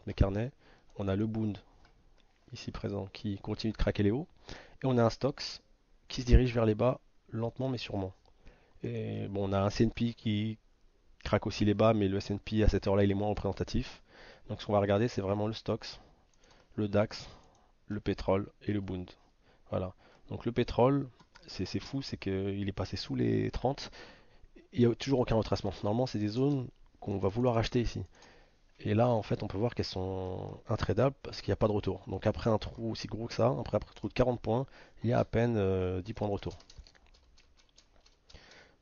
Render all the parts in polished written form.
les carnets, on a le Bund ici présent qui continue de craquer les hauts, et on a un Stoxx qui se dirige vers les bas lentement mais sûrement. Et bon, on a un S&P qui craque aussi les bas, mais le S&P à cette heure-là il est moins représentatif. Donc ce qu'on va regarder c'est vraiment le Stoxx, le DAX, le pétrole et le Bund. Voilà. Donc le pétrole, c'est fou, c'est qu'il est passé sous les 30. Il n'y a toujours aucun retracement. Normalement, c'est des zones qu'on va vouloir acheter ici. Et là, en fait, on peut voir qu'elles sont intradables parce qu'il n'y a pas de retour. Donc après un trou aussi gros que ça, après un trou de 40 points, il y a à peine 10 points de retour.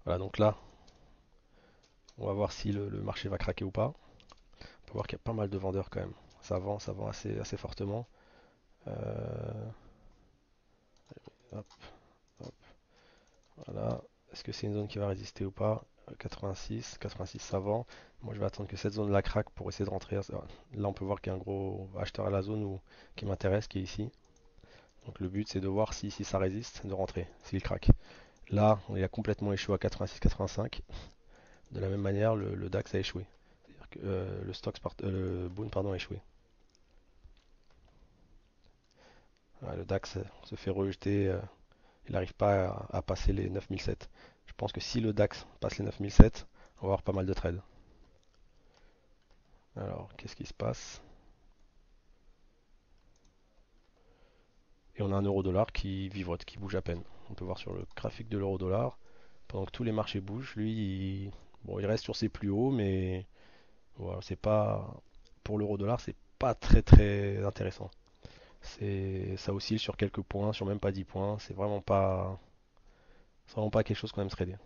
Voilà, donc là, on va voir si le marché va craquer ou pas. On peut voir qu'il y a pas mal de vendeurs quand même. Ça vend assez fortement. Euh, hop, hop, voilà. Est-ce que c'est une zone qui va résister ou pas? 86, 86 ça vend. Moi je vais attendre que cette zone la craque pour essayer de rentrer. Là on peut voir qu'il y a un gros acheteur à la zone qui m'intéresse, qui est ici. Donc le but c'est de voir si ça résiste, de rentrer, s'il craque. Là on a complètement échoué à 86-85. De la même manière le DAX a échoué. C'est-à-dire que le Bund pardon, a échoué. Voilà, le DAX se fait rejeter, il n'arrive pas à passer les 9007. Je pense que si le DAX passe les 9007, on va avoir pas mal de trades. Alors, qu'est-ce qui se passe? Et on a un euro-dollar qui vivote, qui bouge à peine. On peut voir sur le graphique de l'euro-dollar, pendant que tous les marchés bougent, lui, bon, il reste sur ses plus hauts, mais voilà, c'est pas pour l'euro-dollar, c'est pas très intéressant. Ça oscille sur quelques points, sur même pas 10 points. C'est vraiment pas quelque chose qu'on aime trader.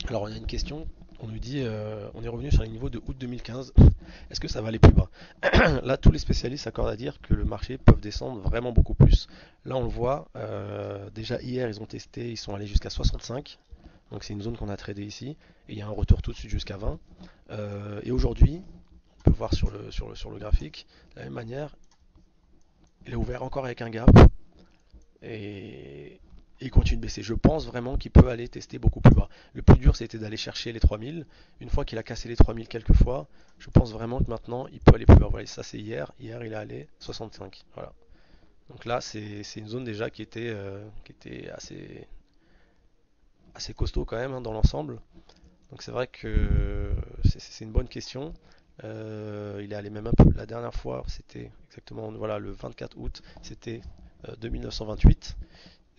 Alors on a une question, on nous dit, on est revenu sur les niveaux de août 2015, est-ce que ça va aller plus bas? Là, tous les spécialistes s'accordent à dire que le marché peut descendre vraiment beaucoup plus. Là, on le voit, déjà hier, ils ont testé, ils sont allés jusqu'à 65, donc c'est une zone qu'on a tradé ici, et il y a un retour tout de suite jusqu'à 20. Et aujourd'hui, on peut voir sur le graphique, de la même manière, il est ouvert encore avec un gap, et il continue de baisser. Je pense vraiment qu'il peut aller tester beaucoup plus bas. Le plus dur, c'était d'aller chercher les 3000. Une fois qu'il a cassé les 3000 quelques fois, je pense vraiment que maintenant, il peut aller plus bas. Voilà, ça c'est hier. Hier, il est allé 65. Voilà. Donc là, c'est une zone déjà qui était assez costaud quand même hein, dans l'ensemble. Donc c'est vrai que c'est une bonne question. Il est allé même un peu. La dernière fois, c'était exactement voilà, le 24 août, c'était 2928.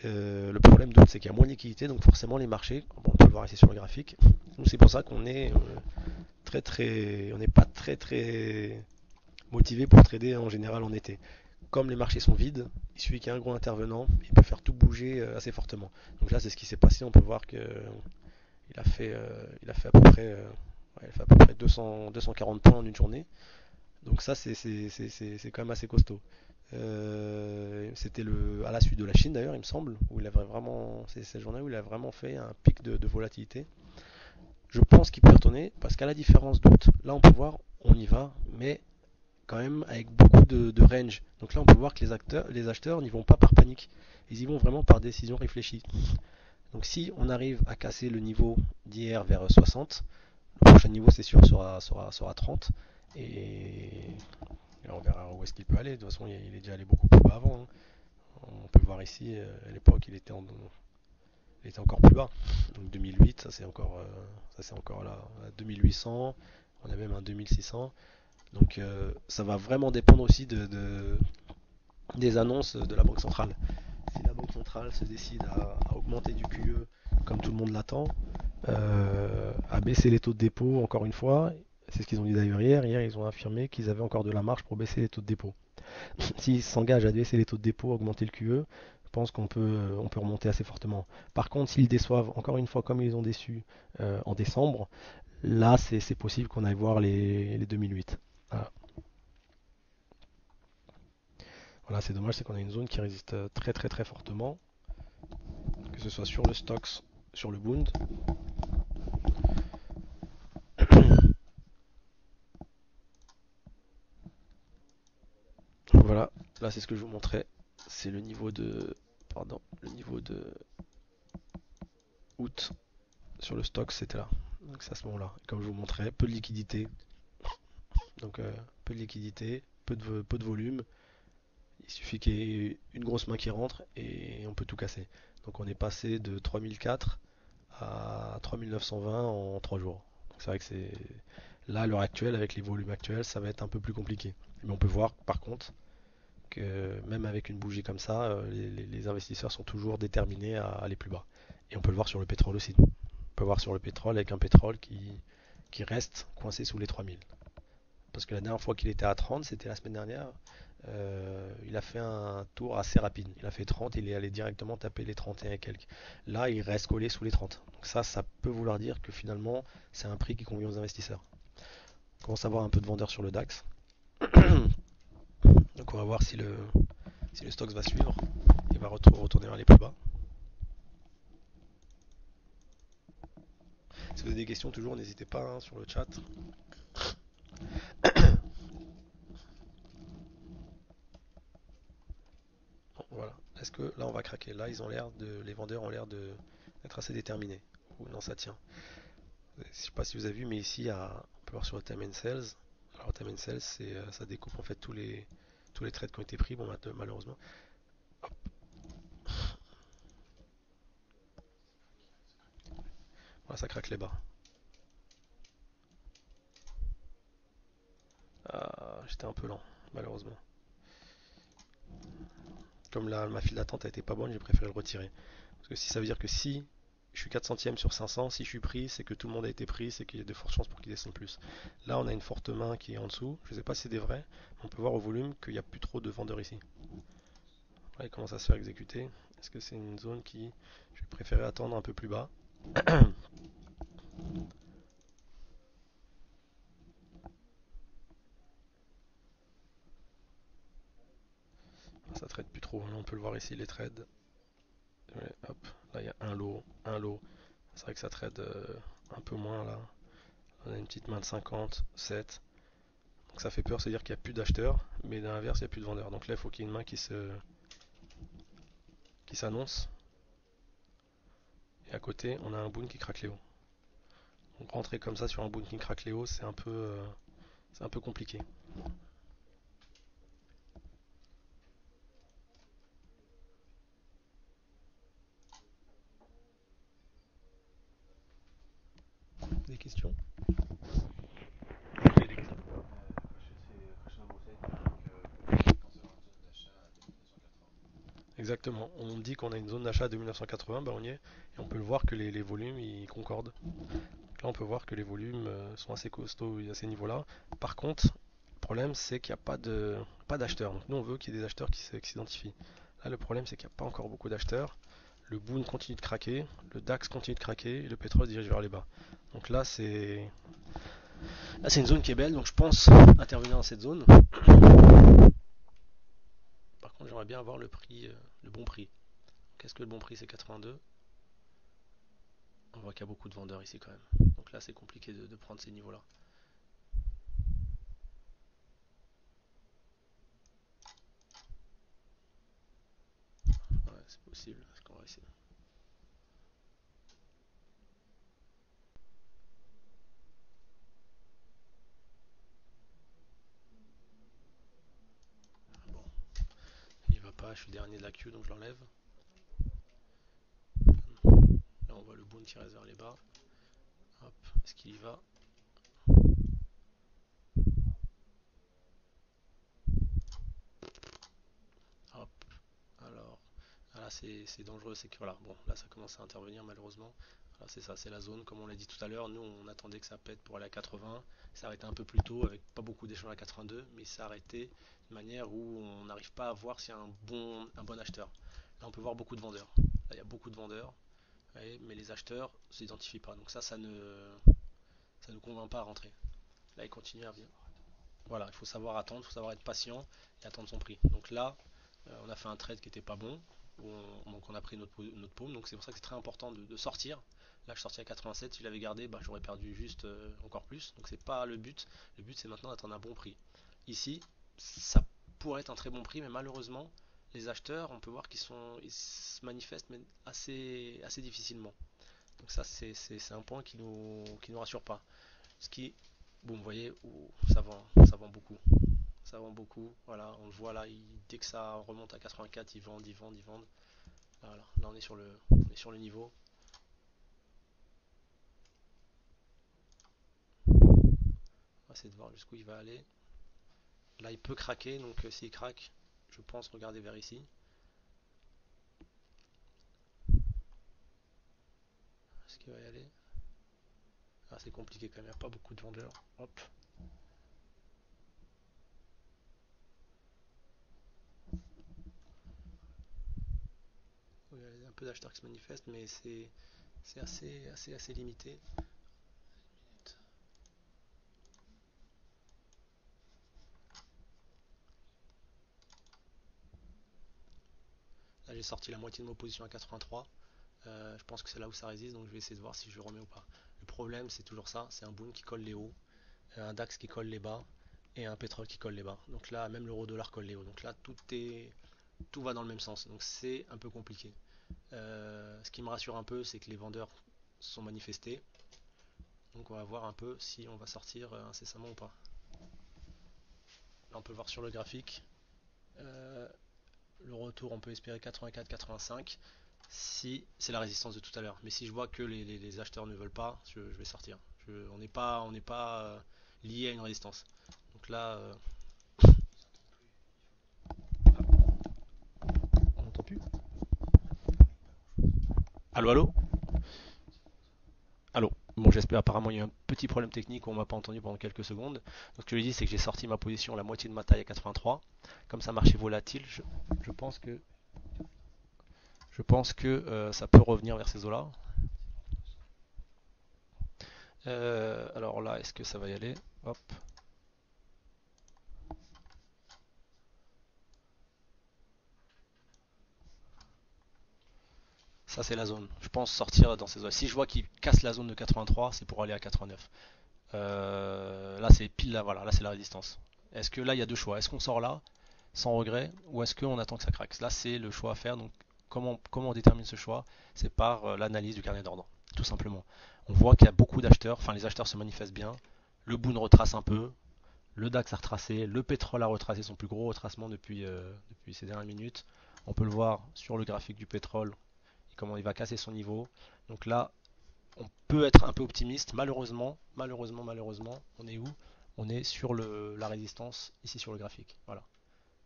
Le problème d'autre, c'est qu'il y a moins de liquidité, donc forcément les marchés, bon, on peut le voir ici sur le graphique, donc c'est pour ça qu'on est on n'est pas très motivé pour trader en général en été. Comme les marchés sont vides, il suffit qu'il y ait un gros intervenant, il peut faire tout bouger assez fortement. Donc là, c'est ce qui s'est passé. On peut voir que il a fait à peu près, ouais, il a fait à peu près 240 points en une journée. Donc ça, c'est quand même assez costaud. C'était à la suite de la Chine d'ailleurs, il me semble, où il avait vraiment, c'est cette journée où il a vraiment fait un pic de volatilité. Je pense qu'il peut retourner parce qu'à la différence d'autres, là on peut voir, on y va, mais quand même avec beaucoup de range. Donc là on peut voir que les acheteurs n'y vont pas par panique, ils y vont vraiment par décision réfléchie. Donc si on arrive à casser le niveau d'hier vers 60, le prochain niveau c'est sûr sera 30 et et on verra où est-ce qu'il peut aller. De toute façon, il est déjà allé beaucoup plus bas avant, hein. On peut voir ici, à l'époque, il était encore plus bas. Donc 2008, ça c'est encore là, à 2800. On a même un 2600. Donc ça va vraiment dépendre aussi des annonces de la Banque centrale. Si la Banque centrale se décide à augmenter du QE comme tout le monde l'attend, à baisser les taux de dépôt encore une fois, c'est ce qu'ils ont dit d'ailleurs hier. Hier, ils ont affirmé qu'ils avaient encore de la marge pour baisser les taux de dépôt. S'ils s'engagent à baisser les taux de dépôt, augmenter le QE, je pense on peut remonter assez fortement. Par contre, s'ils déçoivent encore une fois comme ils ont déçu en décembre, là c'est possible qu'on aille voir les 2008. Voilà, voilà c'est dommage, c'est qu'on a une zone qui résiste très fortement, que ce soit sur le Stoxx, sur le Bund. Voilà, là c'est ce que je vous montrais, c'est le niveau de pardon, le niveau de août sur le stock, c'était là. Donc c'est à ce moment-là. Comme je vous montrais, peu de liquidité. Donc peu de liquidité, peu de volume. Il suffit qu'il y ait une grosse main qui rentre et on peut tout casser. Donc on est passé de 3004 à 3920 en 3 jours. Donc c'est vrai que c'est là à l'heure actuelle, avec les volumes actuels, ça va être un peu plus compliqué. Mais on peut voir par contre que même avec une bougie comme ça, les investisseurs sont toujours déterminés à aller plus bas. Et on peut le voir sur le pétrole aussi. On peut voir sur le pétrole avec un pétrole qui reste coincé sous les 3000. Parce que la dernière fois qu'il était à 30, c'était la semaine dernière, il a fait un tour assez rapide. Il a fait 30, il est allé directement taper les 31 et quelques. Là, il reste collé sous les 30. Donc ça peut vouloir dire que finalement, c'est un prix qui convient aux investisseurs. On commence à avoir un peu de vendeurs sur le DAX. Donc on va voir si le Stoxx va suivre et va retourner vers les plus bas. Si vous avez des questions, toujours, n'hésitez pas hein, sur le chat. Bon, voilà. Est-ce que là on va craquer? Là, les vendeurs ont l'air d'être assez déterminés. Ou non, ça tient. Je ne sais pas si vous avez vu, mais ici, on peut voir sur le Time and Sales. Alors, Time and Sales, ça découpe en fait tous les trades qui ont été pris. Bon, malheureusement, voilà, ça craque les bas. Ah, j'étais un peu lent, malheureusement. Comme ma file d'attente a été pas bonne, j'ai préféré le retirer. Parce que si ça veut dire que si je suis 4 centièmes sur 500, si je suis pris, c'est que tout le monde a été pris, c'est qu'il y a de fortes chances pour qu'il descende plus. Là, on a une forte main qui est en dessous. Je ne sais pas si c'est des vrais, mais on peut voir au volume qu'il n'y a plus trop de vendeurs ici. Là, il commence à se faire exécuter. Est-ce que c'est une zone qui je vais préférer attendre un peu plus bas? Ça trade plus trop. Là, on peut le voir ici, les trades. Ouais, hop, là, il y a un lot, un lot. C'est vrai que ça trade un peu moins là. On a une petite main de 50, 7. Donc ça fait peur, c'est-à-dire qu'il n'y a plus d'acheteurs, mais dans l'inverse, il n'y a plus de vendeurs. Donc là, il faut qu'il y ait une main qui s'annonce. Et à côté, on a un boon qui craque les hauts. Donc rentrer comme ça sur un boon qui craque les hauts, c'est un peu compliqué. Des questions? Vous avez des questions? Exactement. On dit qu'on a une zone d'achat de 1980, ben on y est. Et on peut le voir que les volumes, ils concordent. Donc là, on peut voir que les volumes sont assez costauds à ces niveaux-là. Par contre, le problème, c'est qu'il n'y a pas d'acheteurs. Donc nous, on veut qu'il y ait des acheteurs qui s'identifient. Là, le problème, c'est qu'il n'y a pas encore beaucoup d'acheteurs. Le boom continue de craquer, le DAX continue de craquer et le pétrole se dirige vers les bas. Donc là, c'est une zone qui est belle, donc je pense intervenir dans cette zone. Par contre, j'aimerais bien avoir le prix, le bon prix. Qu'est-ce que le bon prix? C'est 82. On voit qu'il y a beaucoup de vendeurs ici quand même. Donc là, c'est compliqué de prendre ces niveaux-là. Ouais, c'est possible. Est-ce qu'on va essayer? Bon, il va pas. Je suis dernier de la queue, donc je l'enlève. Là, on voit le boom qui reste vers les bas. Hop, est-ce qu'il y va? Hop, alors. Là, c'est dangereux. C'est que voilà, bon, là, ça commence à intervenir malheureusement. Voilà, c'est ça, c'est la zone. Comme on l'a dit tout à l'heure, nous, on attendait que ça pète pour aller à 80. Ça arrêté un peu plus tôt, avec pas beaucoup d'échanges à 82, mais ça arrêté de manière où on n'arrive pas à voir s'il y a un bon acheteur. Là, on peut voir beaucoup de vendeurs. Là, il y a beaucoup de vendeurs, ouais, mais les acheteurs ne s'identifient pas. Donc ça ne convainc pas à rentrer. Là, il continue à bien. Voilà, il faut savoir attendre, il faut savoir être patient et attendre son prix. Donc là, on a fait un trade qui était pas bon, donc on a pris notre paume. Donc c'est pour ça que c'est très important de sortir. Là, je suis sorti à 87. Si je l'avais gardé, bah, j'aurais perdu juste encore plus. Donc c'est pas le but. Le but, c'est maintenant d'attendre un bon prix. Ici, ça pourrait être un très bon prix, mais malheureusement, les acheteurs, on peut voir ils se manifestent mais assez difficilement. Donc ça, c'est un point qui nous rassure pas. Ce qui, bon, vous voyez, ça vend beaucoup. Ça vend beaucoup. Voilà, on le voit là, dès que ça remonte à 84, ils vendent, ils vendent, ils vendent. Voilà, là on est sur le niveau. On va essayer de voir jusqu'où il va aller. Là, il peut craquer, donc s'il craque, je pense regarder vers ici. Est-ce qu'il va y aller? Ah, c'est compliqué quand même, il n'y a pas beaucoup de vendeurs. Hop. Il y a un peu d'acheteurs qui se manifestent, mais c'est assez limité. Là, j'ai sorti la moitié de ma position à 83. Je pense que c'est là où ça résiste, donc je vais essayer de voir si je le remets ou pas. Le problème, c'est toujours ça, c'est un boom qui colle les hauts, un DAX qui colle les bas, et un pétrole qui colle les bas. Donc là, même l'euro dollar colle les hauts. Donc là, tout va dans le même sens. Donc c'est un peu compliqué. Ce qui me rassure un peu, c'est que les vendeurs sont manifestés. Donc on va voir un peu si on va sortir incessamment ou pas. Là, on peut voir sur le graphique. Euh, le retour, on peut espérer 84-85 si c'est la résistance de tout à l'heure. Mais si je vois que les acheteurs ne veulent pas, je vais sortir. On n'est pas lié à une résistance. Donc là, on n'entend plus. Allô, allô. Allô. Bon, j'espère, apparemment il y a eu un petit problème technique où on m'a pas entendu pendant quelques secondes. Donc ce que je dis, c'est que j'ai sorti ma position, la moitié de ma taille à 83. Comme ça, marché volatile, je pense que, ça peut revenir vers ces eaux-là. Alors là, est-ce que ça va y aller? Hop. Ça, c'est la zone. Je pense sortir dans ces zones. Si je vois qu'il casse la zone de 83, c'est pour aller à 89. Là, c'est pile là, voilà, là, c'est la résistance. Est-ce que là, il y a deux choix? Est-ce qu'on sort là, sans regret, ou est-ce qu'on attend que ça craque? Là, c'est le choix à faire. Donc, comment on détermine ce choix? C'est par l'analyse du carnet d'ordre, tout simplement. On voit qu'il y a beaucoup d'acheteurs, enfin, les acheteurs se manifestent bien. Le Boon retrace un peu, le DAX a retracé, le pétrole a retracé son plus gros retracement depuis ces dernières minutes. On peut le voir sur le graphique du pétrole, comment il va casser son niveau. Donc là, on peut être un peu optimiste. Malheureusement, on est où? On est sur la résistance ici sur le graphique. Voilà.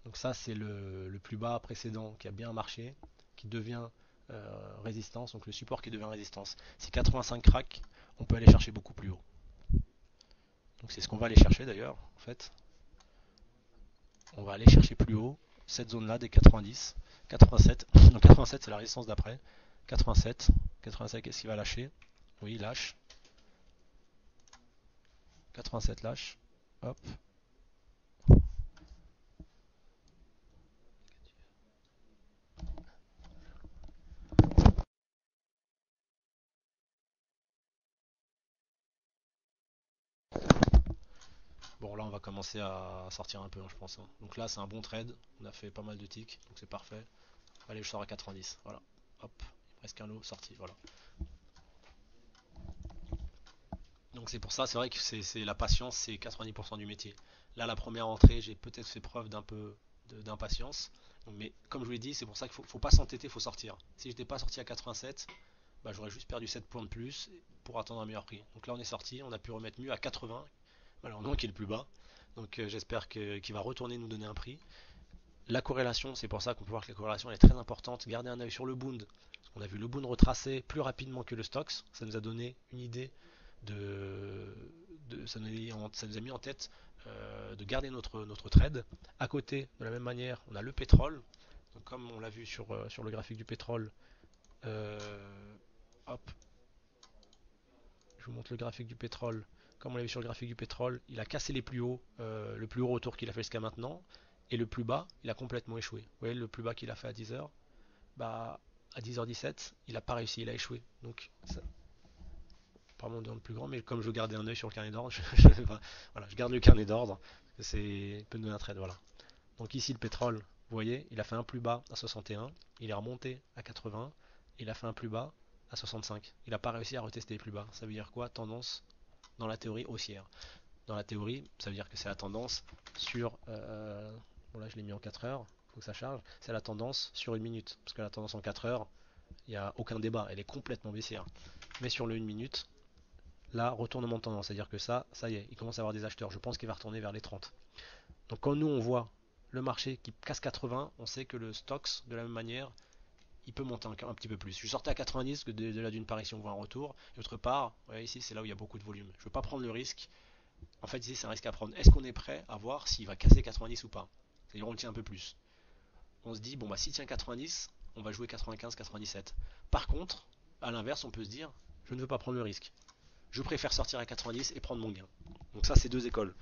Donc ça, c'est le plus bas précédent qui a bien marché, qui devient résistance, donc le support qui devient résistance. Si 85 craque, on peut aller chercher beaucoup plus haut. Donc c'est ce qu'on va aller chercher d'ailleurs, en fait. On va aller chercher plus haut, cette zone-là des 90, 87. Donc 87, c'est la résistance d'après. 87, 87, qu'est-ce qu'il va lâcher? Oui, il lâche. 87 lâche. Hop. Bon, là, on va commencer à sortir un peu, hein, je pense, hein. Donc là, c'est un bon trade. On a fait pas mal de ticks, donc c'est parfait. Allez, je sors à 90. Voilà. Hop. Il me reste qu'un lot sorti. Voilà. Donc c'est pour ça, c'est vrai que c'est la patience, c'est 90% du métier. Là, la première entrée, j'ai peut-être fait preuve d'un peu d'impatience. Mais comme je vous l'ai dit, c'est pour ça qu'il faut pas s'entêter, il faut sortir. Si j'étais pas sorti à 87, bah, j'aurais juste perdu 7 points de plus pour attendre un meilleur prix. Donc là, on est sorti, on a pu remettre mieux à 80, malheureusement qui est le plus bas. Donc j'espère qu'il va retourner nous donner un prix. La corrélation, c'est pour ça qu'on peut voir que la corrélation elle est très importante. Gardez un œil sur le Bund. On a vu le Bund retracer plus rapidement que le Stoxx. Ça nous a donné une idée ça nous a mis en tête de garder notre trade. À côté, de la même manière, on a le pétrole. Donc, comme on l'a vu sur le graphique du pétrole, euh, hop, je vous montre le graphique du pétrole. Comme on l'a vu sur le graphique du pétrole, il a cassé les plus hauts, le plus haut retour qu'il a fait jusqu'à maintenant. Et le plus bas, il a complètement échoué. Vous voyez, le plus bas qu'il a fait à 10h, bah, à 10h17, il n'a pas réussi, il a échoué. Donc, ça, pas mon le plus grand, mais comme je gardais un œil sur le carnet d'ordre, voilà, je garde le carnet d'ordre, c'est peut nous donner un trade, voilà. Donc ici le pétrole, Vous voyez, il a fait un plus bas à 61, il est remonté à 80, il a fait un plus bas à 65. Il n'a pas réussi à retester les plus bas. Ça veut dire quoi? Tendance dans la théorie haussière. Dans la théorie, ça veut dire que c'est la tendance sur... bon là je l'ai mis en 4 heures, il faut que ça charge. C'est la tendance sur une minute. Parce que la tendance en 4 heures, il n'y a aucun débat, elle est complètement baissière. Mais sur le 1 minute, là, retournement de tendance. C'est-à-dire que ça y est, il commence à avoir des acheteurs. Je pense qu'il va retourner vers les 30. Donc quand nous on voit le marché qui casse 80, on sait que le Stoxx, de la même manière, il peut monter un petit peu plus. Je suis sorti à 90, que de là d'une part ici on voit un retour. Et autre part, ouais, ici c'est là où il y a beaucoup de volume. Je ne veux pas prendre le risque. En fait ici c'est un risque à prendre. Est-ce qu'on est prêt à voir s'il va casser 90 ou pas? C'est-à-dire on le tient un peu plus. On se dit, bon bah s'il tient 90, on va jouer 95, 97. Par contre, à l'inverse, on peut se dire, je ne veux pas prendre le risque. Je préfère sortir à 90 et prendre mon gain. Donc ça c'est deux écoles.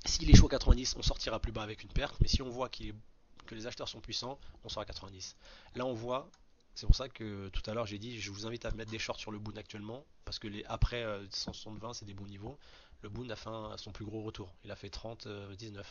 S'il échoue à 90, on sortira plus bas avec une perte, mais si on voit que les acheteurs sont puissants, on sera à 90. Là on voit, c'est pour ça que tout à l'heure j'ai dit, je vous invite à mettre des shorts sur le Boon actuellement, parce que après 160-20 c'est des bons niveaux. Le Boon a fait son plus gros retour, il a fait 30-19.